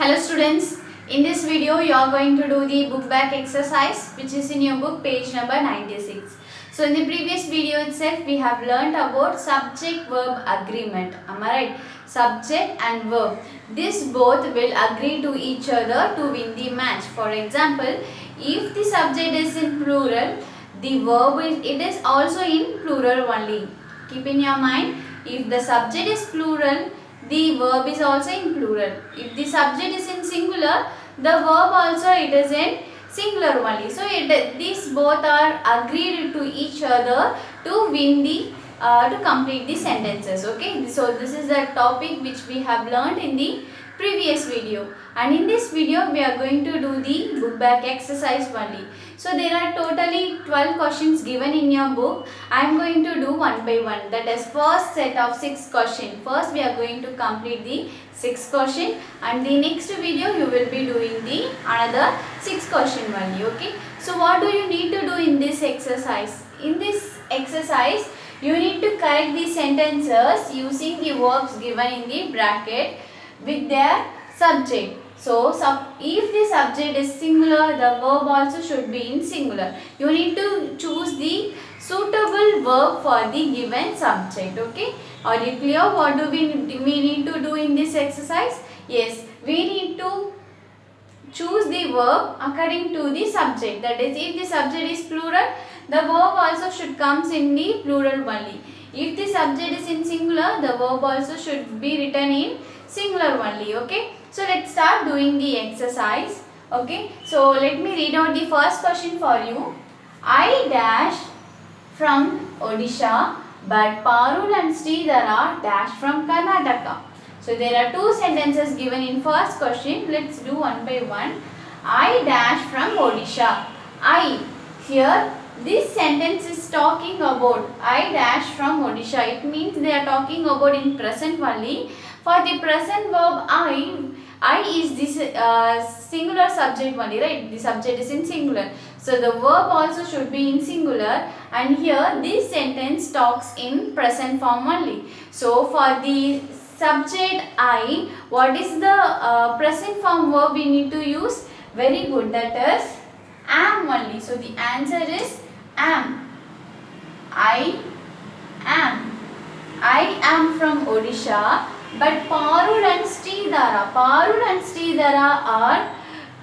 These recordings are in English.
Hello students, in this video you are going to do the book back exercise which is in your book page number 96. So in the previous video itself we have learnt about subject verb agreement. Am I right? Subject and verb. This both will agree to each other to win the match. For example, if the subject is in plural, the verb is also in plural only. Keep in your mind, if the subject is plural, the verb is also in plural. If the subject is in singular, the verb also it is in singular only. So these both are agreed to each other to win the to complete the sentences. Okay. So this is the topic which we have learned in the previous video, and in this video we are going to do the book back exercise only. So there are totally 12 questions given in your book. I am going to do one by one. That is first set of 6 questions. First we are going to complete the 6 question, and the next video you will be doing the another 6 question only. Okay. So what do you need to do in this exercise? In this exercise you need to correct the sentences using the verbs given in the bracket with their subject. So if the subject is singular, the verb also should be in singular. You need to choose the suitable verb for the given subject. Okay. Are you clear? What do we need to do in this exercise? Yes, we need to choose the verb according to the subject. That is, if the subject is plural, the verb also should comes in the plural only. If the subject is in singular, the verb also should be written in singular only. Okay. So let's start doing the exercise. Okay. So let me read out the first question for you. I dash from Odisha, but Parul and Sridhara dash from Karnataka. So there are 2 sentences given in first question. Let's do one by one. I dash from Odisha. I, here this sentence is talking about I dash from Odisha. It means they are talking about in present only. For the present verb I is this singular subject only, right? The subject is in singular. So the verb also should be in singular, and here this sentence talks in present form only. So for the subject I, what is the present form verb we need to use? Very good, that is am only. So the answer is am. I am from Odisha, but Parul and Sridhara are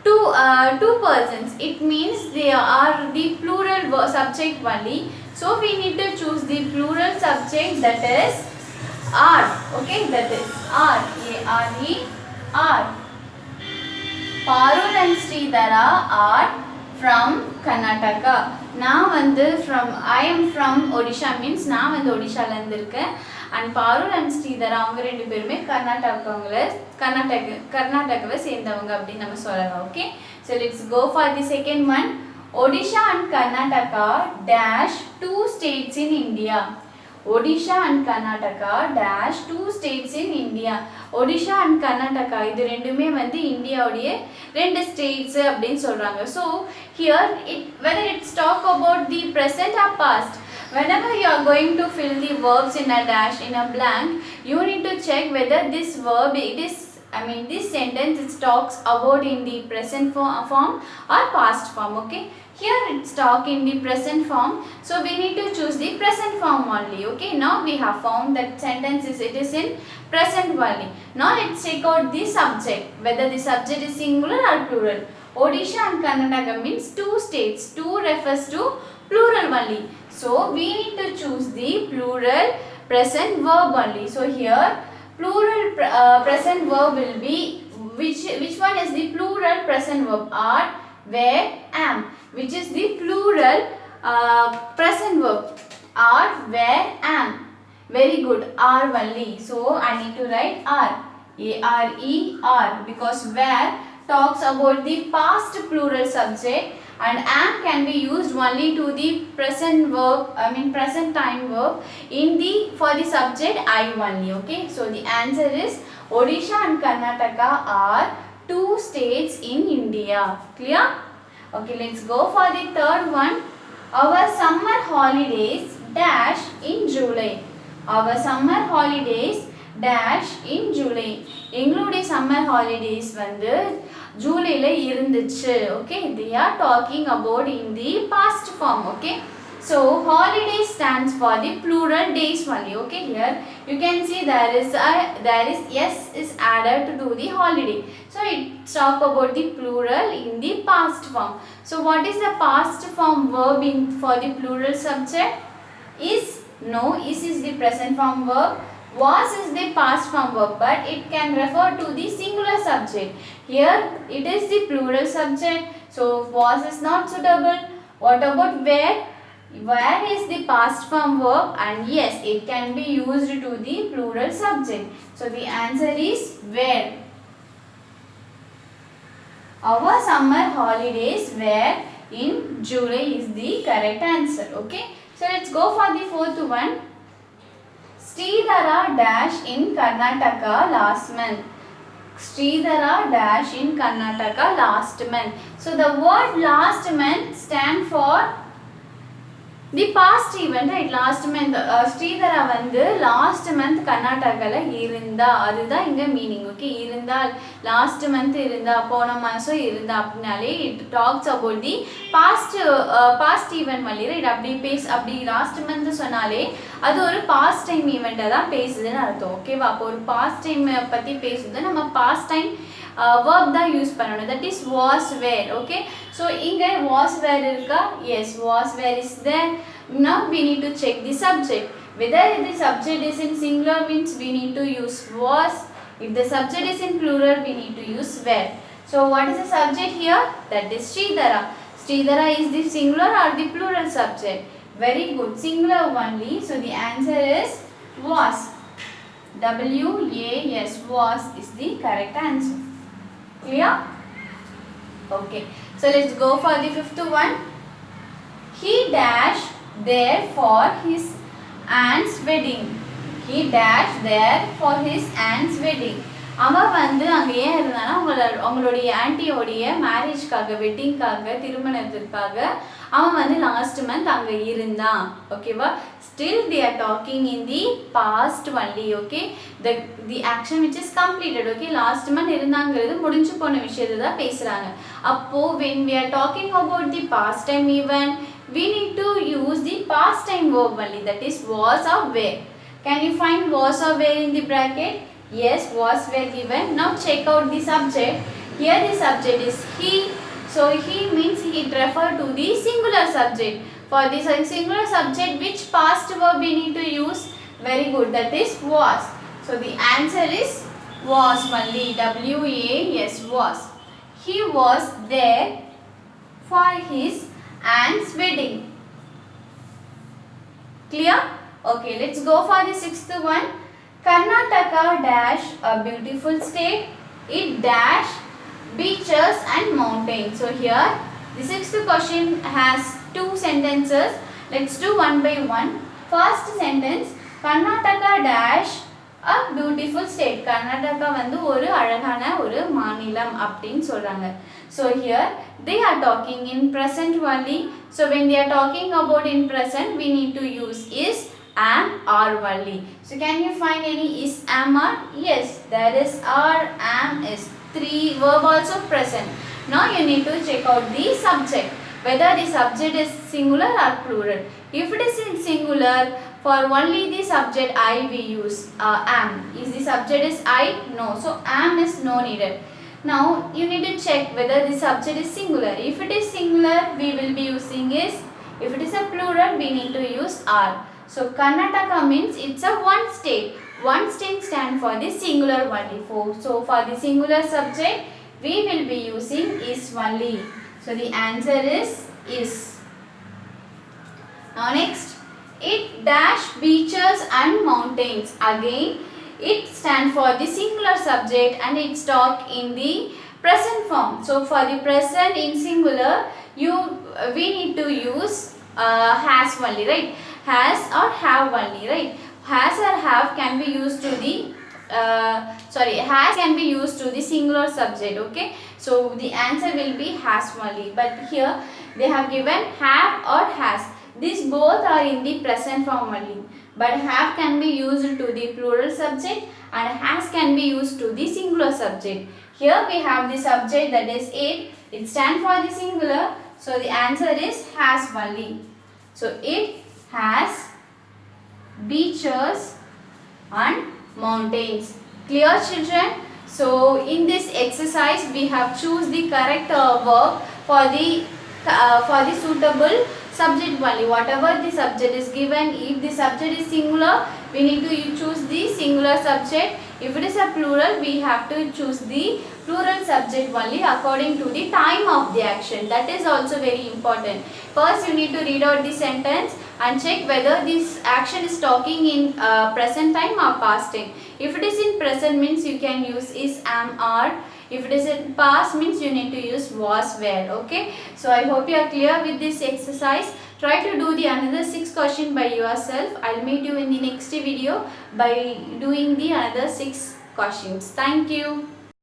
two persons. It means they are the plural subject only. So we need to choose the plural subject, that is are. Okay, that is are. A-R-E-R. Parul and Sridhara are from Karnataka. Now I am from Odisha means நான் வந்து ஒடிஷால இருந்து இருக்கேன், and Parul and Sridhara அவங்க ரெண்டு பேருமே கர்நாடகாவை சேர்ந்தவங்க அப்படி நம்ம சொல்லலாம். Okay, so let's go for the second one. Odisha and Karnataka dash 2 states in India. Odisha and Karnataka dash 2 states in India. Odisha and Karnataka இது ரெண்டுமே வந்து இந்தியாவுடைய ரெண்டு states அப்படினு சொல்றாங்க. So here whether it's talk about the present or past, whenever you are going to fill the verbs in a dash, in a blank, you need to check whether this verb this sentence it talks about in the present form or past form. Okay, here it's talk in the present form, so we need to choose the present form only. Okay, now we have found that sentence is in present only. Now let's check out the subject, whether the subject is singular or plural. Odisha and Karnataka means 2 states. 2 refers to plural only, so we need to choose the plural present verb only. So here plural present verb will be which one is the plural present verb? Are, were, am. Which is the plural present verb? Are, were, am. Very good, are only. So I need to write are. A-R-E-R, because were talks about the past plural subject, and am can be used only to the present verb, present time verb for the subject I only. Okay, so the answer is Odisha and Karnataka are 2 states in India. Clear? Okay, let's go for the third one. Our summer holidays dash in July. Our summer holidays dash in July. எங்களுடைய summer holidays வந்து ஜூலைல இருந்துச்சு. Okay, they are talking about in the past form. Okay, so holiday stands for the plural days only. Okay, here you can see there is s is added to do the holiday, so it talk about the plural in the past form. So what is the past form verb in for the plural subject? Is, no, is the present form verb. Was is the past form verb, but it can refer to the singular subject. Here it is the plural subject, so was is not suitable. What about where? Where is the past form verb, and yes, it can be used to the plural subject. So the answer is where. Our summer holidays were in July is the correct answer. Okay, so let's go for the fourth one. Sridhara dash in Karnataka last month. Sridhara dash in Karnataka last month. So the word last month stand for the past event, right? Last month Sridhara வந்து last month கர்நாடகால இருந்தா, அதுதான் இங்க meaning. Okay, இருந்தால் last month இருந்தா, போன மாசம் இருந்தா அப்படினாலே it talks about the past event only, right? அப்படி last month சொன்னாலே அது ஒரு past time event தான் பேசுதுன்னு அர்த்தம். ஓகேவா? அப்போ ஒரு past time பத்தி பேசுது, நம்ம past time verb தான் யூஸ் பண்ணணும். that is was where. okay, so இங்க was where இருக்கா? yes, was where is there. now we need to check the subject. whether the subject is in singular means we need to use was. if the subject is in plural we need to use where. so what is the subject here? that is Sridhara. Sridhara is the singular or the plural subject? very good, singular only. so the answer is was. was was is the correct answer. Clear? okay, so let's go for the fifth one. He dashed there for his aunt's wedding. He dashed there for his aunt's wedding. அவன் வந்து அங்கே ஏன் இருந்தானா அவங்களுடைய ஆன்ட்டியோடைய மேரேஜ்க்காக, வெட்டிங்காக, திருமணத்திற்காக அவன் வந்து last month அங்கே இருந்தான். ஓகேவா? still they are talking in the past only. okay, the action which is completed. okay, last month இருந்தாங்கிறது முடிஞ்சு போன விஷயத்தை தான் பேசுறாங்க. அப்போ when we are talking about the past time event, we need to use the past time verb only, that is was or were. can you find was or were in the bracket? yes, was were given. now check out the subject. here the subject is he, so he means it refer to the singular subject. for this singular subject, which past verb we need to use? very good, that is was. so the answer is was only. was was. he was there for his aunt's wedding. Clear? okay, let's go for the sixth one. Karnataka dash a beautiful state. it dash beaches and mountains. so here the sixth question has two sentences. let's do one by one. first sentence, Karnataka dash a beautiful state. Karnataka வந்து ஒரு அழகான ஒரு மாநிலம் அப்படினு சொல்றாங்க. so here they are talking in present only. so when they are talking about in present, we need to use is, am, are only. so can you find any is, am, are? yes, there is are, am, is. three verb also present. now you need to check out the subject, whether the subject is singular or plural. if it is in singular, for only the subject I we use am. is the subject is I? no, so am is no needed. now you need to check whether the subject is singular. if it is singular, we will be using is. if it is a plural, we need to use are. so Karnataka means it's a one state. one state stand for the singular only. so for the singular subject, we will be using is only. so the answer is. now next, it dash beaches and mountains. again it stand for the singular subject and it's talk in the present form. so for the present in singular, we need to use has only, right? has or have only, right? has or have can be used to the has can be used to the singular subject. okay, so the answer will be has only. but here they have given have or has. these both are in the present form only, but have can be used to the plural subject and has can be used to the singular subject. Here we have the subject, that is it. It stands for the singular. So the answer is has only. So it has beaches and mountains. Clear, children? So in this exercise we have choose the correct verb for the suitable subject only. Whatever the subject is given, if the subject is singular, we need to choose the singular subject. If it is a plural, we have to choose the plural subject only according to the time of the action. That is also very important. First you need to read out the sentence and check whether this action is talking in present time or past time. If it is in present, means you can use is, am, are. If it is in past, means you need to use was, were. Okay. So I hope you are clear with this exercise. Try to do the another 6 questions by yourself. I'll meet you in the next video by doing the another 6 questions. Thank you.